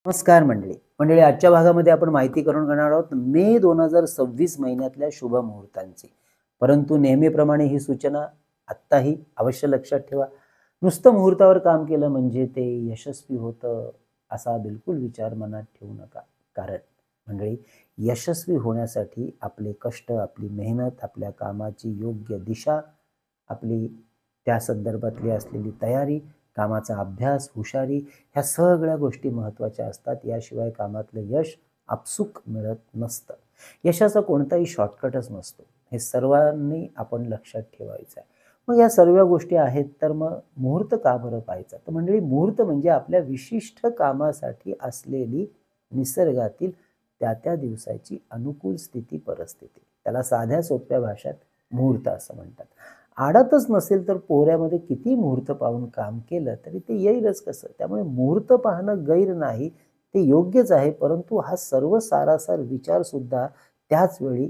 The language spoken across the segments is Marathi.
नमस्कार मंडळी. मंडळी, आजच्या भागामध्ये आपण माहिती करून घेणार आहोत मे 2026 महिन्यातल्या शुभ मुहूर्तांची. परंतु नेहमीप्रमाणे ही सूचना आत्ताही अवश्य लक्षात ठेवा. नुसतं मुहूर्तावर काम केलं म्हणजे ते यशस्वी होतं असा बिलकुल विचार मनात ठेवू नका. कारण मंडळी, यशस्वी होण्यासाठी आपले कष्ट, आपली मेहनत, आपल्या कामाची योग्य दिशा, आपली त्या संदर्भातली असलेली तयारी, कामाचा अभ्यास, हुशारी, ह्या सगळ्या गोष्टी महत्त्वाच्या असतात. याशिवाय कामातलं यश आपसूक मिळत नसतं. यशाचा कोणताही शॉर्टकटच नसतो. हे सर्वांनी आपण लक्षात ठेवायचं आहे. मग या सर्व गोष्टी आहेत, तर मग मुहूर्त का बरं पाहायचा? तर मंडळी, मुहूर्त म्हणजे आपल्या विशिष्ट कामासाठी असलेली निसर्गातील त्या दिवसाची अनुकूल स्थिती, परिस्थिती. त्याला साध्या सोप्या भाषेत मुहूर्त असं म्हणतात. आडतच नसेल तर पोऱ्यामध्ये किती मुहूर्त पाहून काम केलं तरी ते येईलच कसं? त्यामुळे मुहूर्त पाहणं गैर नाही, ते योग्यच आहे. परंतु हा सर्व सारासार विचार सुद्धा त्याच वेळी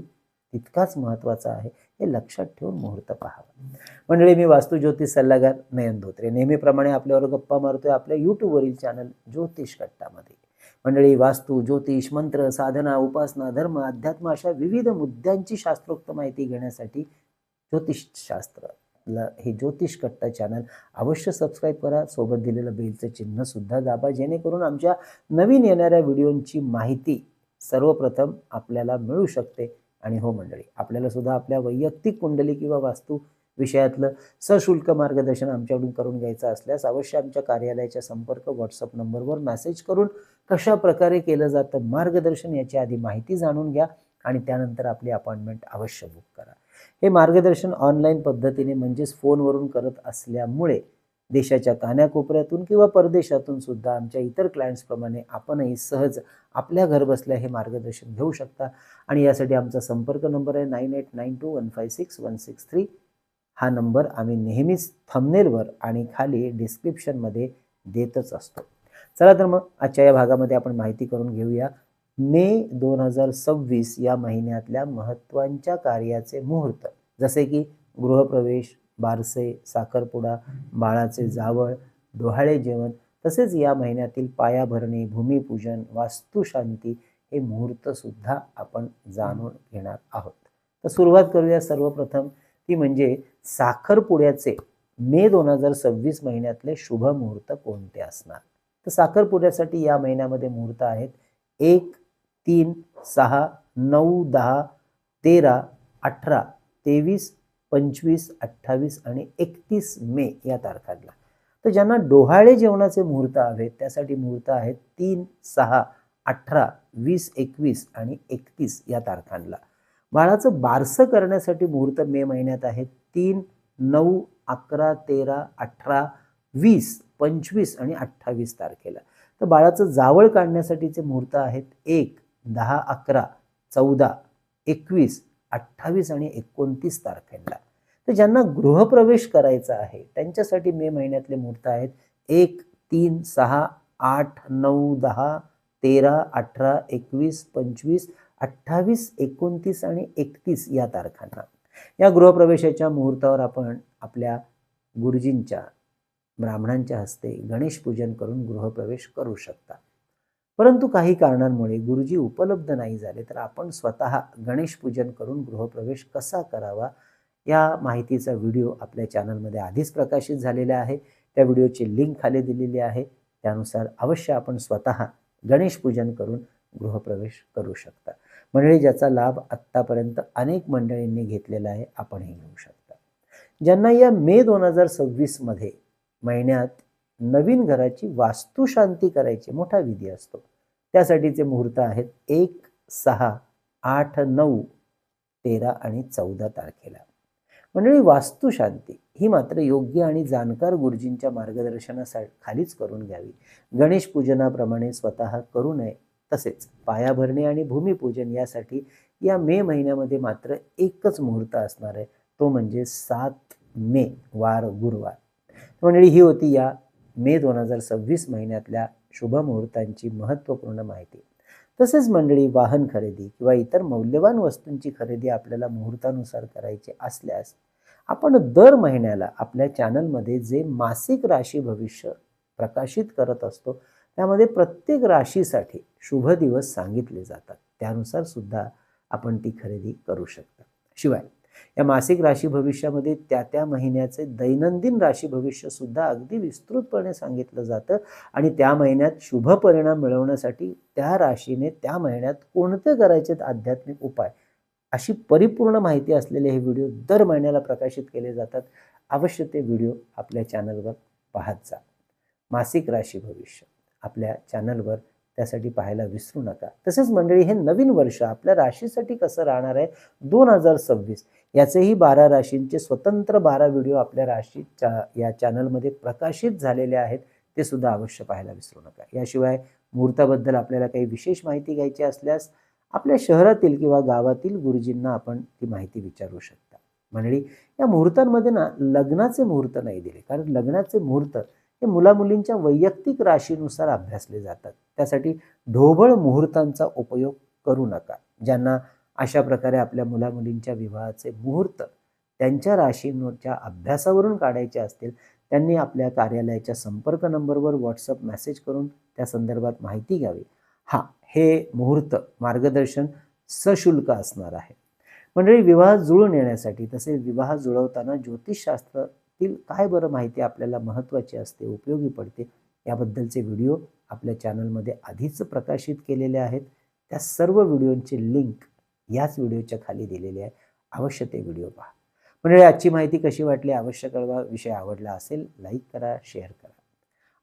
तितकाच महत्त्वाचा आहे. हे लक्षात ठेवून मुहूर्त पाहावा. मंडळी, मी वास्तू ज्योतिष सल्लागार नयन धोत्रे नेहमीप्रमाणे आपल्यावर गप्पा मारतोय आपल्या यूट्यूबवरील चॅनल ज्योतिष कट्टामध्ये. मंडळी, वास्तू, ज्योतिष, मंत्र, साधना, उपासना, धर्म, अध्यात्म अशा विविध मुद्द्यांची शास्त्रोक्त माहिती घेण्यासाठी ज्योतिषशास्त्र हे ज्योतिष कट्टा चॅनल अवश्य सबस्क्राईब करा. सोबत दिलेलं बेलचं चिन्ह सुद्धा दाबा, जेणेकरून आमच्या नवीन येणाऱ्या व्हिडिओंची माहिती सर्वप्रथम आपल्याला मिळू शकते. आणि हो मंडळी, आपल्याला सुद्धा आपल्या वैयक्तिक कुंडली किंवा वास्तू विषयातलं सशुल्क मार्गदर्शन आमच्याकडून करून घ्यायचं असल्यास अवश्य आमच्या कार्यालयाच्या संपर्क व्हॉट्सअप नंबरवर मेसेज करून कशा प्रकारे केलं जातं मार्गदर्शन याची आधी माहिती जाणून घ्या आणि त्यानंतर आपली अपॉइंटमेंट अवश्य बुक करा. हे मार्गदर्शन ऑनलाईन पद्धतीने म्हणजेच फोनवरून करत असल्यामुळे देशाच्या कानाकोपऱ्यातून किंवा परदेशातून सुद्धा आमच्या इतर क्लायंट्सप्रमाणे आपणही सहज आपल्या घर बसल्या हे मार्गदर्शन घेऊ शकता. आणि यासाठी आमचा संपर्क नंबर आहे 9892156163. हा नंबर आम्ही नेहमीच थंबनेलवर आणि खाली डिस्क्रिप्शनमध्ये देतच असतो. चला तर मग आजच्या या भागामध्ये आपण माहिती करून घेऊया मे 2026 या महिन्यातल्या महत्त्वाच्या कार्याचे मुहूर्त, जसे की गृहप्रवेश, बारसे, साखरपुडा, बाळाचे जावळ, डोहाळे जेवण, तसेच या महिन्यातील पायाभरणी, भूमिपूजन, वास्तुशांती हे मुहूर्त सुद्धा आपण जाणून घेणार आहोत. तर सुरुवात करूया सर्वप्रथम, ती म्हणजे साखरपुड्याचे मे 2026 महिन्यातले शुभ मुहूर्त कोणते असणार. तर साखरपुड्यासाठी या महिन्यामध्ये मुहूर्त आहेत 1, 3, 6, 9, 10, 13, 18, 23, 25, 28 आणि 31 मे या तारखांना. तर ज्यांना डोहाळे जेवणाचे मुहूर्त आहेत त्यासाठी मुहूर्त आहेत 3, 6, 18, 20, 21 आणि 31 या तारखांना. बाळाचं बारसं करण्यासाठी मुहूर्त मे महिन्यात आहेत 3, 9, 11, 13, 18, 20, 25 आणि 28 तारखेला. तर बाळाचं जावळ काढण्यासाठीचे मुहूर्त आहेत 1, 10, 11, 14, 21, 28 आणि 29 तारखेला. तर ज्यांना गृहप्रवेश करायचा आहे त्यांच्यासाठी मे महिन्यातले मुहूर्त आहेत 1, 3, 6, 8, 9, 10, 13, 18, 21, 25, 28, 29 आणि 31 या तारखांना. या गृहप्रवेशाच्या मुहूर्तावर आपण आपल्या गुरुजींच्या, ब्राह्मणांच्या हस्ते गणेश पूजन करून गृहप्रवेश करू शकता. परंतु काही कारणांमुळे गुरुजी उपलब्ध नाही झाले तर आपण स्वतः गणेश पूजन करून गृहप्रवेश कसा करावा या माहितीचा व्हिडिओ आपल्या चॅनलमध्ये आधीच प्रकाशित झालेला आहे. त्या व्हिडिओची लिंक खाली दिलेली आहे. त्यानुसार अवश्य आपण स्वतः गणेश पूजन करून गृहप्रवेश करू शकता. मंडळी, ज्याचा लाभ आत्तापर्यंत अनेक मंडळींनी घेतलेला आहे, आपणही घेऊ शकता. ज्यांना या मे 2026 मध्ये महिन्यात नवीन घराची वास्तुशांती करायची मोठा विधी असतो, त्यासाठीचे मुहूर्त आहेत 1, 6, 8, 9, 13 आणि 14 तारखेला. मंडळी, वास्तुशांती ही मात्र योग्य आणि जाणकार गुरुजींच्या मार्गदर्शनाखालीच करून घ्यावी. गणेश पूजनाप्रमाणे स्वतः करू नये. तसेच पायाभरणी आणि भूमिपूजन यासाठी या मे महिन्यामध्ये मात्र एकच मुहूर्त असणार आहे, तो म्हणजे 7 मे वार गुरुवार. मंडळी, ही होती या मे 2026 महिन्यातल्या शुभ मुहूर्तांची महत्त्वपूर्ण माहिती. तसेच मंडळी, वाहन खरेदी किंवा इतर मौल्यवान वस्तूंची खरेदी आपल्याला मुहूर्तानुसार करायची असल्यास आपण दर महिन्याला आपल्या चॅनलमध्ये जे मासिक राशी भविष्य प्रकाशित करत असतो त्यामध्ये प्रत्येक राशीसाठी शुभ दिवस सांगितले जातात. त्यानुसार सुद्धा आपण ती खरेदी करू शकता. शिवाय या मासिक राशी भविष्यामध्ये त्या महिन्याचे दैनंदिन राशी भविष्य सुद्धा अगदी विस्तृतपणे सांगितलं जातं आणि त्या महिन्यात शुभ परिणाम मिळवण्यासाठी त्या राशीने त्या महिन्यात कोणते करायचे आध्यात्मिक उपाय, अशी परिपूर्ण माहिती असलेले हे व्हिडिओ दर महिन्याला प्रकाशित केले जातात. अवश्य ते व्हिडिओ आपल्या चॅनलवर पाहत जा. मासिक राशी भविष्य आपल्या चॅनलवर त्यासाठी पाहायला विसरू नका. तसेच मंडळी, हे नवीन वर्ष आपल्या राशीसाठी कसं राहणार आहे 2026, याचेही 12 राशींचे स्वतंत्र 12 व्हिडिओ आपल्या राशीच्या या चॅनलमध्ये प्रकाशित झालेले आहेत. ते सुद्धा अवश्य पाहायला विसरू नका. याशिवाय मुहूर्ताबद्दल आपल्याला काही विशेष माहिती घ्यायची असल्यास आपल्या शहरातील किंवा गावातील गुरुजींना आपण ती माहिती विचारू शकता. मंडळी, या मुहूर्तांमध्ये ना लग्नाचे मुहूर्त नाही दिले, कारण लग्नाचे मुहूर्त हे मुलामुलींच्या वैयक्तिक राशीनुसार अभ्यासले जातात. त्यासाठी ढोबळ मुहूर्तांचा उपयोग करू नका. ज्यांना अशा प्रकारे आपल्या मुलामुलींच्या विवाहाचे मुहूर्त त्यांच्या राशींच्या अभ्यासावरून काढायचे असतील, त्यांनी आपल्या कार्यालयाच्या संपर्क नंबरवर व्हॉट्सअप मेसेज करून त्या संदर्भात माहिती घ्यावी. हे मुहूर्त मार्गदर्शन सशुल्क असणार आहे. मंडळी, विवाह जुळून येण्यासाठी तसेच विवाह जुळवताना ज्योतिषशास्त्रातील काय बरं माहिती आपल्याला महत्त्वाची असते, उपयोगी पडते, याबद्दलचे व्हिडिओ आपल्या चॅनलमध्ये आधीच प्रकाशित केलेले आहेत. त्या सर्व व्हिडिओंची लिंक याच व्हिडिओच्या खाली दिलेली आहे. अवश्य ते व्हिडिओ पहा. मंडळी, आजची माहिती कशी वाटली अवश्य कळवा. विषय आवडला असेल लाईक करा, शेअर करा.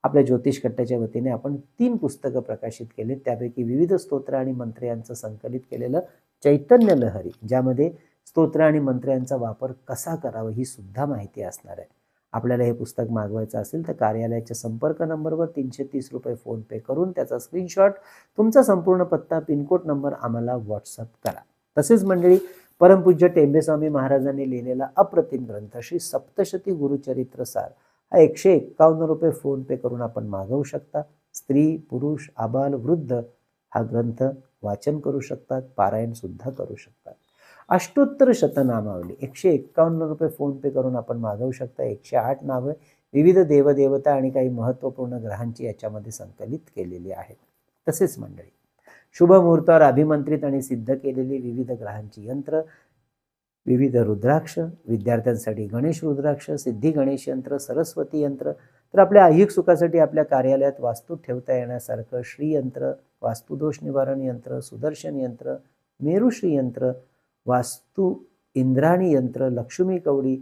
आपल्या ज्योतिष कट्ट्याच्या वतीने आपण 3 पुस्तकं प्रकाशित केले. त्यापैकी विविध स्तोत्र आणि मंत्र यांचं संकलित केलेलं चैतन्य लहरी, ज्यामध्ये स्तोत्र आणि मंत्र यांचा वापर कसा करावा ही सुद्धा माहिती असणार आहे. आपल्याला हे पुस्तक मागवायचं असेल तर कार्यालयाच्या संपर्क नंबरवर 330 रुपये फोन पे करून त्याचा स्क्रीनशॉट, तुमचा संपूर्ण पत्ता, पिनकोड नंबर आम्हाला व्हॉट्सअप करा. तसेच मंडळी, परमपूज्य टेंबेस्वामी महाराजांनी लिहिलेला अप्रतिम ग्रंथ श्री सप्तशती गुरुचरित्र सार हा 151 रुपये फोन पे करून आपण मागवू शकता. स्त्री, पुरुष, आबाल, वृद्ध हा ग्रंथ वाचन करू शकतात, पारायण सुद्धा करू शकतात. अष्टोत्तर शतनामावली 151 रुपये फोन पे करून आपण मागवू शकता. 108 नावं, विविध देवदेवता आणि काही महत्त्वपूर्ण ग्रहांची याच्यामध्ये संकलित केलेली आहेत. तसेच मंडळी, शुभ मुहूर्तावर अभिमंत्रित आणि सिद्ध केलेली विविध ग्रहांची यंत्र, विविध रुद्राक्ष, विद्यार्थ्यांसाठी गणेश रुद्राक्ष, सिद्धी गणेश यंत्र, सरस्वती यंत्र, तर आपल्या ऐहिक सुखासाठी आपल्या कार्यालयात वास्तू ठेवता येण्यासारखं श्रीयंत्र, वास्तुदोष निवारण यंत्र, सुदर्शन यंत्र, मेरुश्री यंत्र, वास्तू इंद्राणी यंत्र, लक्ष्मी कवडी,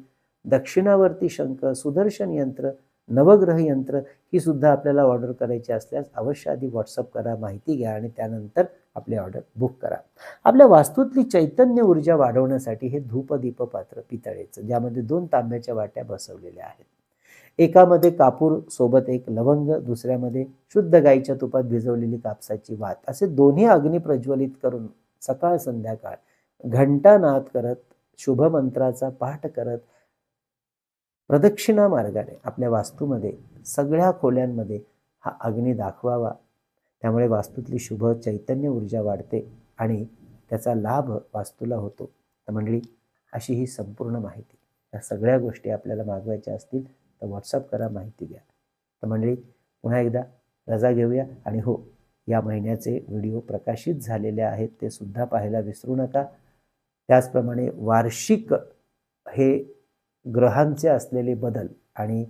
दक्षिणावर्ती शंख, सुदर्शन यंत्र, नवग्रह यंत्र ही सुद्धा आपल्याला ऑर्डर करायची असल्यास अवश्य आधी व्हॉट्सअप करा, माहिती घ्या आणि त्यानंतर आपले ऑर्डर बुक करा. आपल्या वास्तूतली चैतन्य ऊर्जा वाढवण्यासाठी हे धूपदीप पात्र पितळेचं, ज्यामध्ये 2 तांब्याच्या वाट्या बसवलेल्या आहेत. एकामध्ये कापूर सोबत एक लवंग, दुसऱ्यामध्ये शुद्ध गाईच्या तुपात भिजवलेली कापसाची वात, असे दोन्ही अग्नी प्रज्वलित करून सकाळ संध्याकाळ घंटानाद करत, शुभमंत्राचा पाठ करत, प्रदक्षिणा मार्गाने आपल्या वास्तूमध्ये सगळ्या खोल्यांमध्ये हा अग्नी दाखवावा. त्यामुळे वास्तूतली शुभ चैतन्य ऊर्जा वाढते आणि त्याचा लाभ वास्तूला होतो. तर मंडळी, अशी ही संपूर्ण माहिती, या सगळ्या गोष्टी आपल्याला मागवायच्या असतील तर व्हॉट्सअप करा, माहिती घ्या. तर मंडळी, पुन्हा एकदा रजा घेऊया. आणि हो, या महिन्याचे व्हिडिओ प्रकाशित झालेले आहेत, ते सुद्धा पाहायला विसरू नका. त्याचप्रमाणे वार्षिक हे ग्रहांचे असलेले बदल आणि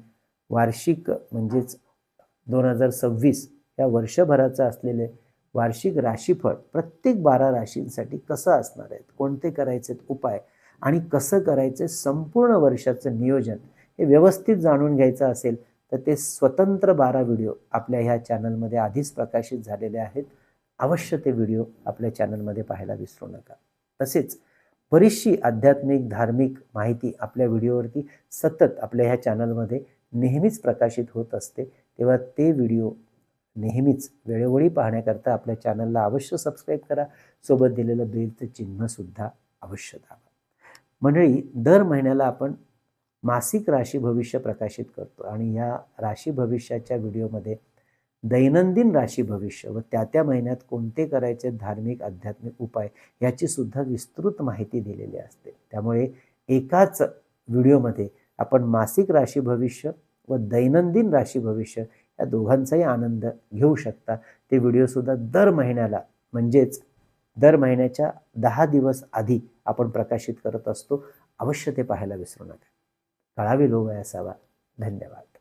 वार्षिक म्हणजेच 2026 या वर्षभराचं असलेले वार्षिक राशीफळ प्रत्येक 12 राशींसाठी कसं असणार आहे, कोणते करायचे उपाय आणि कसं करायचे संपूर्ण वर्षाचं नियोजन हे व्यवस्थित जाणून घ्यायचं असेल तर ते स्वतंत्र 12 व्हिडिओ आपल्या ह्या चॅनलमध्ये आधीच प्रकाशित झालेले आहेत. अवश्य ते व्हिडिओ आपल्या चॅनलमध्ये पाहायला विसरू नका. तसेच बरीचशी आध्यात्मिक धार्मिक माहिती आपल्या व्हिडिओवरती सतत आपल्या ह्या चॅनलमध्ये नेहमीच प्रकाशित होत असते. तेव्हा ते व्हिडिओ नेहमीच वेळोवेळी पाहण्याकरता आपल्या चॅनलला अवश्य सबस्क्राईब करा. सोबत दिलेलं बेलचं चिन्हसुद्धा अवश्य दाबा. मंडळी, दर महिन्याला आपण मासिक राशी भविष्य प्रकाशित करतो आणि या राशी भविष्याच्या व्हिडिओमध्ये दैनंदिन राशी भविष्य व त्या महिन्यात कोणते करायचे धार्मिक आध्यात्मिक उपाय याची सुद्धा विस्तृत माहिती दिलेली असते. त्यामुळे एकाच व्हिडिओमध्ये आपण मासिक राशी भविष्य व दैनंदिन राशी भविष्य या दोघांचाही आनंद घेऊ शकता. ते व्हिडिओसुद्धा दर महिन्याला म्हणजेच दर महिन्याच्या 10 दिवस आधी आपण प्रकाशित करत असतो. अवश्य ते पाहायला विसरू नका. कळावी लोभ असावा. धन्यवाद.